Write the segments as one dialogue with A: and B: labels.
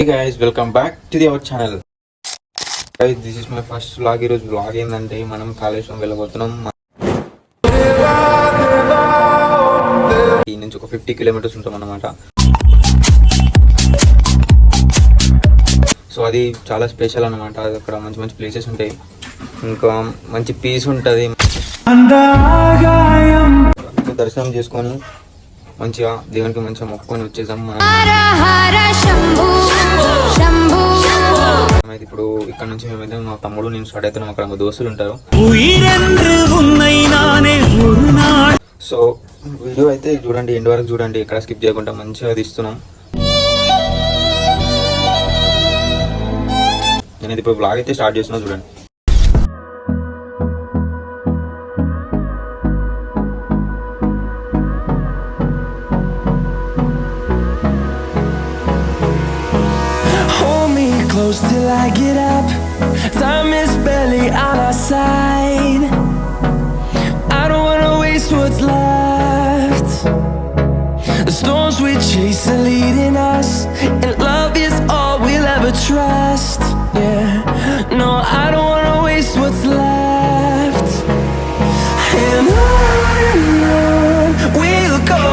A: Hey guys, welcome back to our channel. Guys, this is my first vlog. ఈరోజు vlog ఏంటంటే మనం కాళేశ్వరం వెళ్ళబోతున్నాం. ఈ నుంచి ఒక 50 కిలోమీటర్స్ ఉంటాం అన్నమాట. సో అది చాలా స్పెషల్ అన్నమాట. అక్కడ మంచి మంచి ప్లేసెస్ ఉంటాయి, ఇంకా మంచి పీస్ ఉంటుంది. దర్శనం చేసుకొని మంచిగా దేవునికి మంచిగా మొక్కుకొని వచ్చేసాం. ఇప్పుడు ఇక్కడ నుంచి మేమైతే మా తమ్ముడు నేను స్టార్ట్ అవుతున్నాం. అక్కడ మా దోస్తులు ఉంటారు. సో వీడియో అయితే చూడండి, ఎండ్ వరకు చూడండి, ఎక్కడ స్కిప్ చేయకుండా మంచిగా తీస్తున్నాం. నేను ఇప్పుడు బ్లాగ్ అయితే స్టార్ట్ చేస్తున్నా, చూడండి.
B: Close till I get up, time is barely on our side. I don't wanna waste what's left. The storms we chase are leading us, and love is all we'll ever trust. Yeah, no, I don't wanna waste what's left. And on we'll go,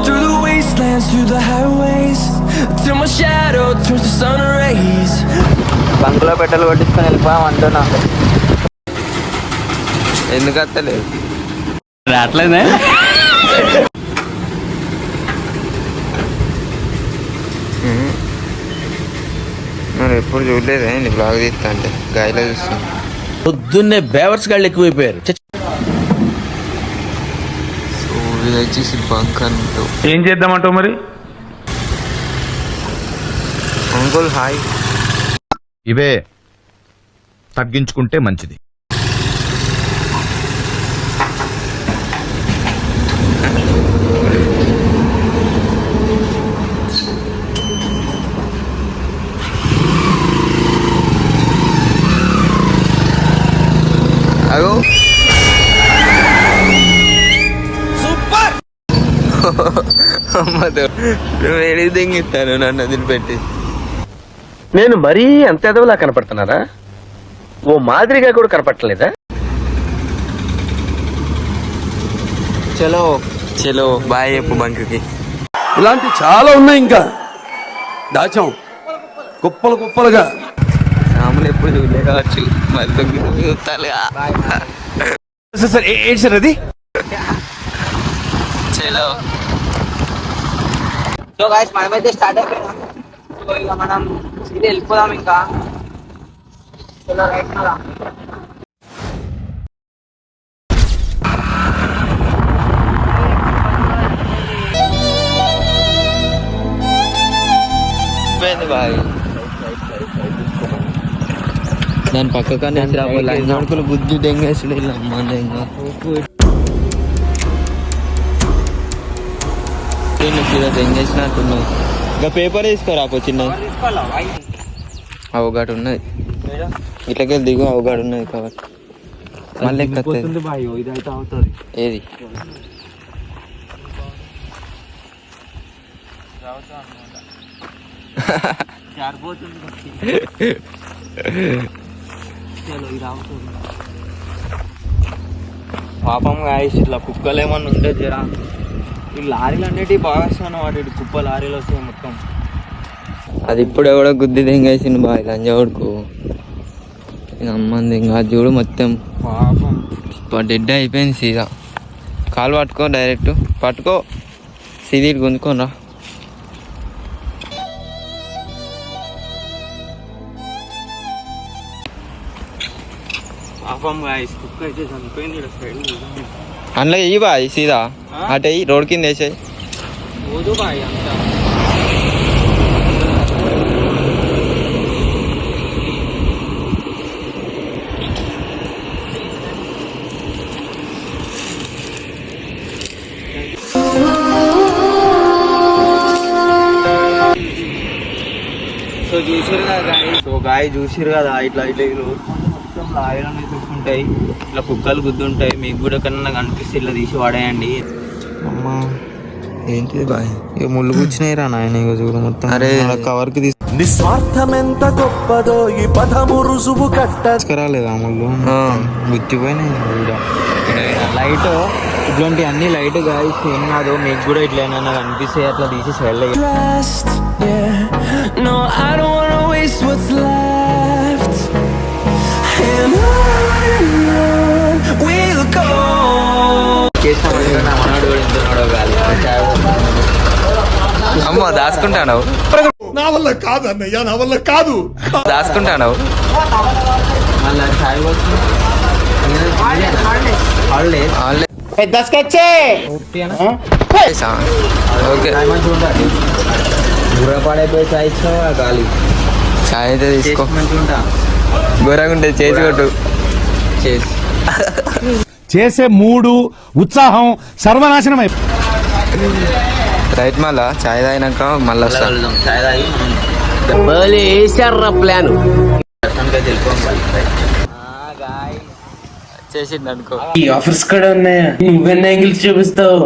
B: through the wastelands, through the highways, till my shadow turns to sun rays.
C: బంకులో petrol కొట్టించుకొని వెళ్ళిపోయాం అంటున్నా. ఎందుకు వస్తలేదు రావట్లేదే. మరి ఎప్పుడు చూడలేదే నీ బ్లాగ్ తీస్తా అంటే గాయలో చూస్తాను.
D: పొద్దున్నే బేవర్స్ గాళ్ళు ఎక్కువైపోయారు.
C: సో ఇది వచ్చేసి బంక్ అంటూ
E: ఏం చేద్దామంటావు మరి?
C: Uncle hi.
E: ఇవే తగ్గించుకుంటే మంచిది.
C: అగో
D: సూపర్.
C: అమ్మతో నువ్వు ఏడికి దింగిస్తాను నన్ను అదిని పెట్టి.
D: నేను మరీ అంత ఎదవలా కనపడుతున్నారా? ఓ మాదిరిగా కూడా కనపడలేదా?
C: చలో చలో బాయ్ చెప్పు బంక్కి.
F: ఇలాంటి చాలా ఉన్నాయి, ఇంకా దాచాం కుప్పలు కుప్పలుగా.
C: సాములు ఎప్పుడు చూడలే కావచ్చు, మరి చూస్తాలుగా.
D: సార్ ఏంటి సార్ అది?
C: చలో
G: సో గాయ్స్ మనమైతే స్టార్ట్ అయిపోయినాం. సో ఇక మనం సీరియల్ వెళ్ళిపోదాం. ఇంకా చలో రైట్ మళ్ళా.
C: బాయ్ దాని పక్కనే రాబోలు బుద్ధి డెంగేసుడు ఇలా అమ్మ డెంగ దెంగేసినట్టున్నావు. ఇంకా పేపర్ తీసుకోరాపో చిన్న అవగాడు ఉన్నది. ఇట్లకెళ్ళి దిగు, అవగాడు ఉన్నది కాబట్టి మళ్ళీ ఏది పాపం గాయస్ ఇట్లా కుక్కలు ఏమన్నా ఉంటే జరా. ఈ లారీలు అన్నిటికీ బాగా వస్తాను వాటి కుప్ప లారీలు వస్తాయి మొత్తం. అది ఇప్పుడు ఎవడో గుద్ది దెంగేసింది బాగా లంజవాడుకు. అమ్మంది ఇంకా చూడు మొత్తం పాపం డెడ్ అయిపోయింది. సీదా కాలు పట్టుకో, డైరెక్ట్ పట్టుకో, సీదీ గుంజుకోనరా. పాపం గాయస్ కుక్క అయితే చనిపోయింది. అందులో ఇవి బాయ్ సీదా అటు అయ్యి రోడ్ కింద వేసాయి. పోదు బాయ్ అంతా సో చూసారు కదా గాయ. సో గాయ చూసారు కదా, ఇట్లా ఇట్లా మొత్తం లాయలు అనేది చూసుకుంటాయి, ఇట్లా కుక్కలు గుద్దుంటాయి. మీకు కూడా కన్నా నాకు అనిపిస్తే ఇట్లా తీసి వాడేయండి. అమ్మా ఏంటిది బాయ్?
A: ఇక ముళ్ళు కూర్చున్నాయి రా నాయన, ఇక చూడు మొత్తం.
C: అరే.
A: కవర్కి
B: నిస్వార్థమెంత గొప్పదో ఈ పదము రుజువు కట్ట
A: తీసుకురాలేదు ఆ ముళ్ళు,
C: ఆ.
A: గుర్తిపోయినాయి. లైట్ ఇట్లాంటి అన్ని లైట్ గాయస్ ఏం కాదు, మీకు కూడా ఇట్లయినా నాకు అనిపిస్తే అట్లా తీసి side
B: rest, yeah. No, I don't wanna waste what's left. And on we'll go.
C: అమ్మ దాచుకుంటాను,
F: నా వల్ల కాదు అన్నయ్య, నా వల్ల కాదు.
C: దాచుకుంటాను.
A: మళ్ళీ చాయ్
C: ఓకే
A: గుర్రపాడైపోయి చాయ్ ఇచ్చావా గాలి
C: చాయ్ అయితే తీసుకో.
A: మంచిగా ఉంటా
C: ఘోరంగా ఉంటుంది, చేసి కొట్టు.
A: చేసి
E: చేసే మూడు ఉత్సాహం సర్వనాశనం
C: రైట్, మళ్ళా చాయ్ తాగినాక మళ్ళీ వస్తా.
A: చాయ్ తాగి
C: చేసిండు అనుకో.
G: ఈ ఆఫర్స్ కూడా ఉన్నాయా? నువ్వెన్ని యాంగిల్స్ చూపిస్తావు?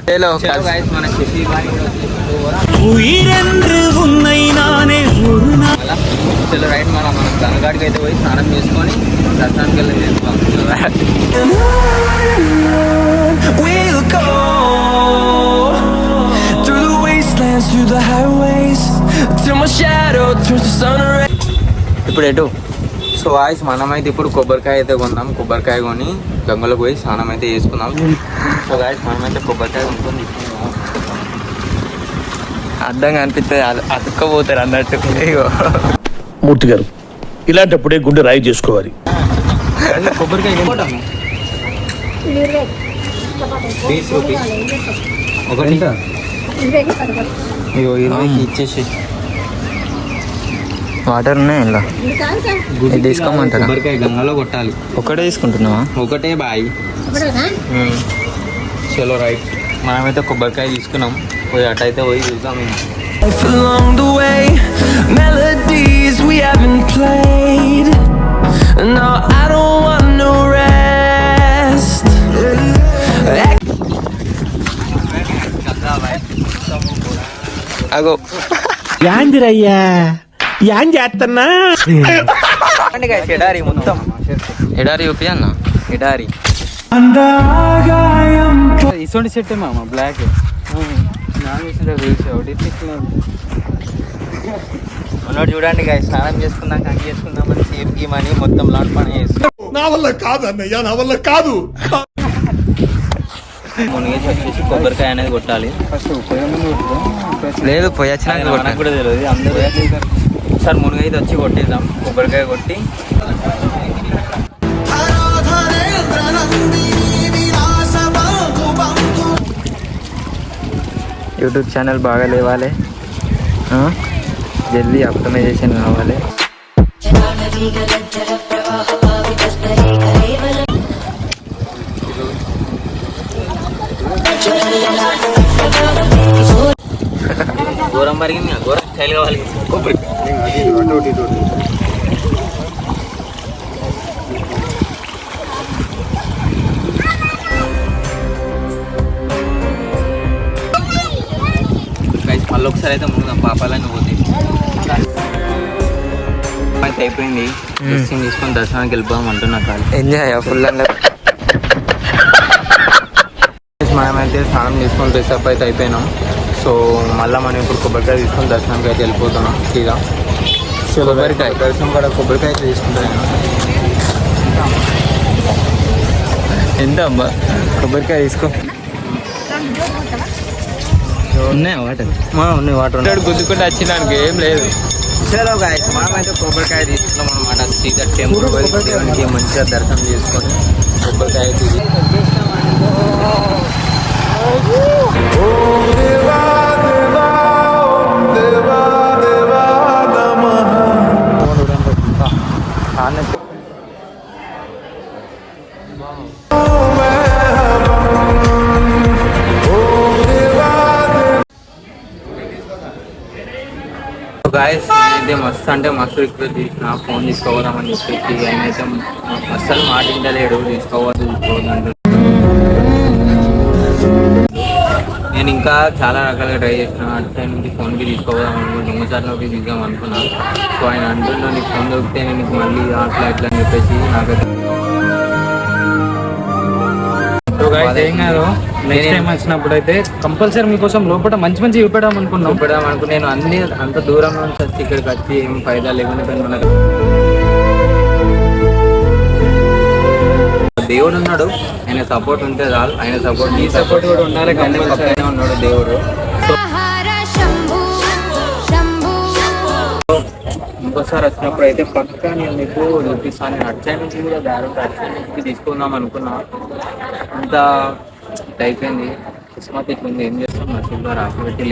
C: హలో
A: మన చెప్పి చలో రైట్, మనం గంగాడికి అయితే పోయి స్నానం చేసుకొని దర్శనానికి వెళ్ళి వెళ్తాం.
B: We'll go through the wastelands, through the highways, till my shadow turns to sun rays.
C: ఇప్పుడు ఎటు?
A: సో వాయిస్ మనమైతే ఇప్పుడు కొబ్బరికాయ అయితే కొందాం. కొబ్బరికాయ కొని గంగలోకి పోయి స్నానం అయితే చేసుకుందాం. సో గాయస్ మనమైతే కొబ్బరికాయ కొనుక్కొని తీసుకుందాం.
C: అడ్డంగా అనిపిస్తుంది, అతుక్కపోతారు అన్నట్టు. ఇగో
F: మూర్తి గారు, ఇలాంటప్పుడే గుండె రాయి చేసుకోవాలి.
A: కొబ్బరికాయ 20 రూపీస్ ఒకటి. అయ్యో 20కి ఇచ్చేసి
C: వాటర్ ఉన్నాయి ఇలా తీసుకోమంటారా?
A: కొబ్బరికాయ గంగలో కొట్టాలి.
C: ఒకటే తీసుకుంటున్నావా?
A: ఒకటే బాయ్. చలో రైట్, మనమైతే కొబ్బరికాయ తీసుకున్నాం. పోయి అటైతే పోయి చూద్దాం.
B: Life along the way, melodies we haven't played. No, I don't want no rest.
C: అగో
F: యాందిరయ్యా, యాం చేస్తున్నా?
C: ఎడారి మొత్తం, ఎడారి చూపి అన్న, ఎడారి.
A: ఇసోంటి సెట్ మామ బ్లాక్
C: ఉన్నోడు చూడండి గాయ, స్నానం చేసుకుందాం, కంకి చేసుకుందామని సేఫ్కి మనీ మొత్తం లాట్ పని చేస్తాం.
F: నా వల్ల కాదు అన్నయ్య, నా వల్ల కాదు.
C: మునిగేసి వచ్చేసి కొబ్బరికాయ అనేది కొట్టాలి. లేదు పోయి వచ్చినాక నాకు కూడా తెలియదు, అందరూ సార్ మునిగైతే వచ్చి కొట్టేద్దాం. కొబ్బరికాయ కొట్టి యూట్యూబ్ ఛానల్ బాగా లేవాలి, జల్దీ ఆప్టిమైజేషన్ కావాలి. ఘోరం పరిగింది, ఘోరం స్టైల్ కావాలి. మళ్ళీ ఒకసారి అయితే ముందు పాపాలని పోతే అయితే అయిపోయింది. తీసుకొని దర్శనానికి వెళ్ళిపోదాం అంటున్నా. కాదు ఎంజాయ్ ఫుల్. మనమైతే స్నానం చేసుకొని డ్రెస్ అప్ అయితే అయిపోయినాం. సో మళ్ళీ మనం ఇప్పుడు కొబ్బరికాయ తీసుకొని దర్శనానికి అయితే వెళ్ళిపోతున్నాం సీదా. కొబ్బరికాయ దర్శనం కూడా కొబ్బరికాయ అయితే తీసుకుంటాను నేను. ఎంత అమ్మా కొబ్బరికాయ తీసుకో. ఉన్నాయా వాటర్? ఉన్నాయి వాటర్. గుద్దుకుంటే వచ్చినానికి ఏం లేదు. చలో గాయస్, మనమైతే కొబ్బరికాయ తీసుకున్నాం అనమాట. సీదా టెంపుల్ పోయి దేవునికి మంచిగా దర్శనం చేసుకొని కొబ్బరికాయ తీసి గాయస్ అయితే మస్తు అంటే మస్తు రిక్వెస్ట్ చేసిన ఫోన్ తీసుకోవదామని చెప్పేసి. ఆయన అయితే అస్సలు మాట ఇంటలేడు, తీసుకోవద్దు తీసుకోవద్దు. నేను ఇంకా చాలా రకాలుగా ట్రై చేసిన అటు సైడ్ నుంచి ఫోన్కి తీసుకోవడం దొంగసార్లోకి తీద్దాం అనుకున్నా. సో ఆయన అంటున్నా నీకు ఫోన్ దొరికితే నేను నీకు మళ్ళీ అట్లా ఇట్లా అని చెప్పేసి నాకైతే
H: ఏం కాదు. నెక్స్ట్ టైం వచ్చినప్పుడు అయితే కంపల్సరీ మీకోసం లోపల మంచి మంచి చూపెడదాం అనుకున్నాను.
C: నేను అన్ని అంత దూరం నుంచి వచ్చి ఇక్కడికి వచ్చి ఏం ఫైదా లేకుండా మనకు దేవుడు ఉన్నాడు, ఆయన సపోర్ట్ ఉంటే చాలు. ఆయన సపోర్ట్ నీ సపోర్ట్ కూడా ఉండాలి. పక్కనే ఉన్నాడు దేవుడు. ఇంకోసారి వచ్చినప్పుడు అయితే పక్కా నేను మీకు చూపిస్తాను. నేను అటు సైడ్ నుంచి కూడా దారుంటే అటు సైడ్ నుంచి తీసుకుందాం అనుకున్నా. అంత అయిపోయింది, కిస్మత్ ఇట్లుంది, ఏం చేస్తాం, నసీబ్లో రాసిపెట్టి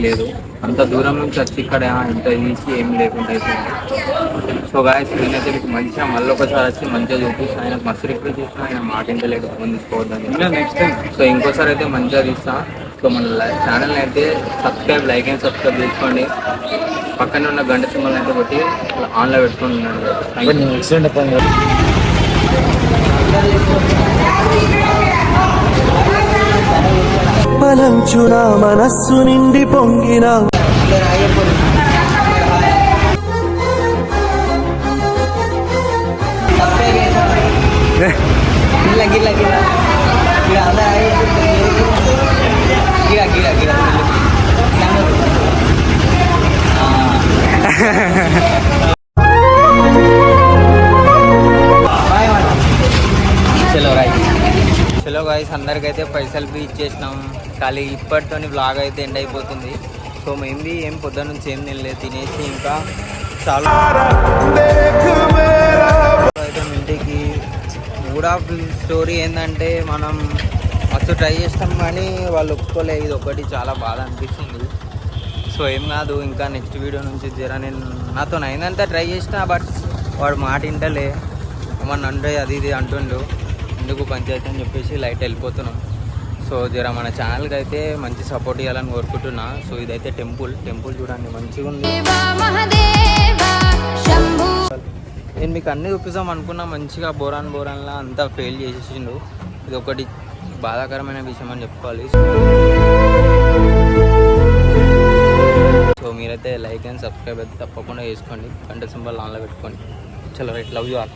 C: లేదు. అంత దూరం నుంచి వచ్చి ఇక్కడ ఇంత తీసి ఏం లేకుండా అయిపోయింది. సో గాయస్ నేనైతే మీకు మంచిగా మళ్ళీ ఒకసారి వచ్చి మంచిగా చూపిస్తాను. ఆయనకు మస్తు రిక్వెస్ట్ చేసిన ఆయన మాట ఇంటలేదు, ఫోన్ తీసుకోవద్దని. నెక్స్ట్ టైం సో ఇంకోసారి అయితే మంచిగా తీస్తాను. సో మన ఛానల్ని అయితే లైక్ అండ్ సబ్స్క్రైబ్ చేసుకోండి. పక్కనే ఉన్న గంట సింబల్ అయితే కొట్టి ఆన్లో పెట్టుకొని ఉన్నాను.
B: పలంచున మనస్సు నిండి పొంగిన
C: చలో గాయస్ అందరికైతే పైసలు బీ ఇచ్చేసినాం. ఖాళీ ఇప్పటితో బ్లాగ్ అయితే ఎండ్ అయిపోతుంది. సో మేము ఏం పొద్దున్న నుంచి ఏం తినలేదు, తినేసి ఇంకా చాలా అయితే ఇంటికి కూడా స్టోరీ ఏంటంటే మనం మస్తు ట్రై చేస్తాం కానీ వాళ్ళు ఒప్పుకోలే. ఇది ఒకటి చాలా బాధ అనిపిస్తుంది. సో ఏం కాదు, ఇంకా నెక్స్ట్ వీడియో నుంచి నేను నాతో అయినంత ట్రై చేసిన, బట్ వాడు మాట వింటలే. ఏమన్నా అంటే అది ఇది అంటుండు, ఎందుకు పంచాయతీ అని చెప్పేసి లైట్ వెళ్ళిపోతున్నాం. సో మన ఛానల్కి అయితే మంచి సపోర్ట్ ఇవ్వాలని కోరుకుంటున్నా. సో ఇదైతే టెంపుల్ చూడండి మంచిగా ఉంది. నేను మీకు అన్నీ చూపిస్తాం అనుకున్నా, మంచిగా బోరాన్లా అంతా ఫెయిల్ చేసేసిండు. ఇది ఒకటి బాధాకరమైన విషయం అని చెప్పుకోవాలి. సో మీరైతే లైక్ అండ్ సబ్స్క్రైబ్ అయితే తప్పకుండా చేసుకోండి. గంట సింబల్ ఆన్లో పెట్టుకోండి. చలో రైట్, లవ్ యూ ఆల్.